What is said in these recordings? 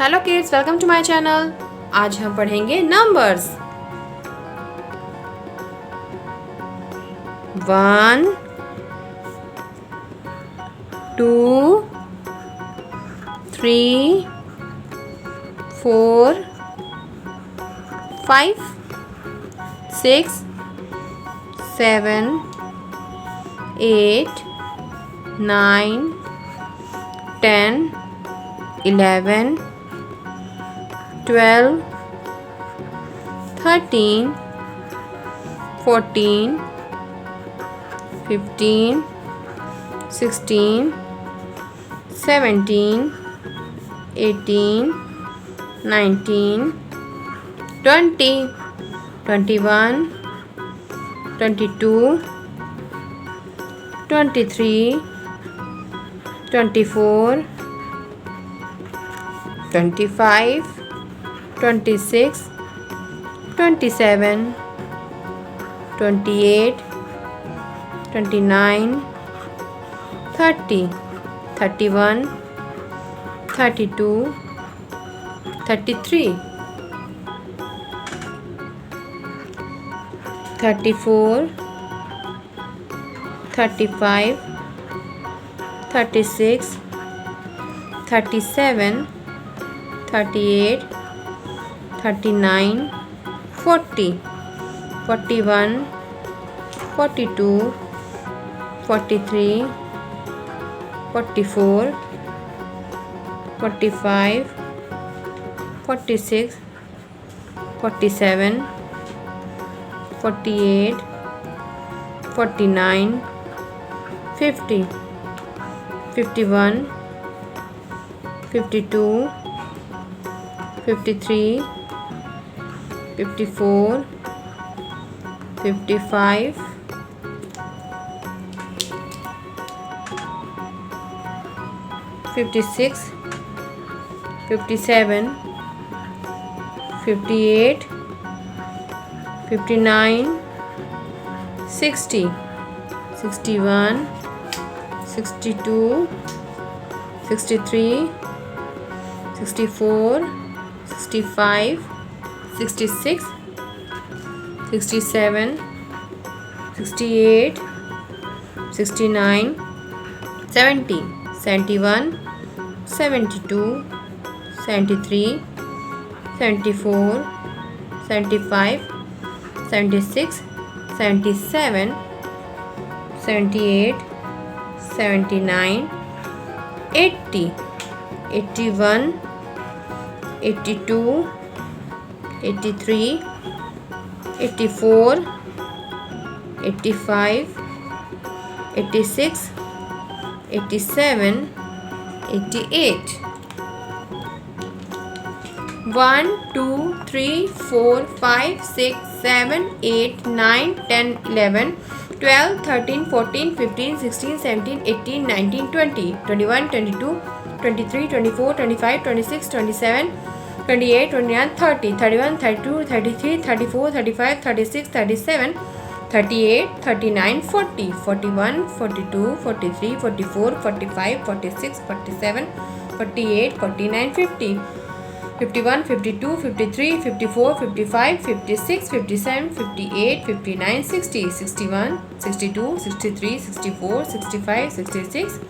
Hello kids, welcome to my channel. आज हम पढ़ेंगे numbers. 1 2 3 4 5 6 7 8 9 10 11 12 13 14 15 16 17 18 19 20 21 22 23 24 25 26 27 28 29 30 31 32 33 34 35 36 37 38 39 40 41 42 43 44 45 46 47 48 49 50 51 52 53 54 55 56 57 58 59 60 61 62 63 64 65 66 67 68 69 70 71 72 73 74 75 76 77 78 79 80 81 82 83 84 85 86 87 88 1 2 3 4 5 6 7 8 9 10 11 12 13 14 15 16 17 18 19 20 21 22 23 24 25 26 27 28 29 30 31 32 33 34 35 36 37 38 39 40 41 42 43 44 45 46 47 48 49 50 51 52 53 54 55 56 57 58 59 60 61 62 63 64 65 66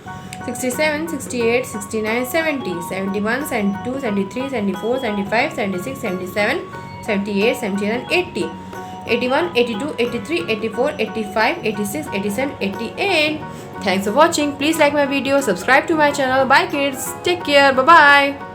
67 68 69 70 71 72 73 74 75 76 77 78 79 80 81 82 83 84 85 86 87 88. Thanks for watching. Please like my video, subscribe to my channel. Bye kids, take care, bye bye.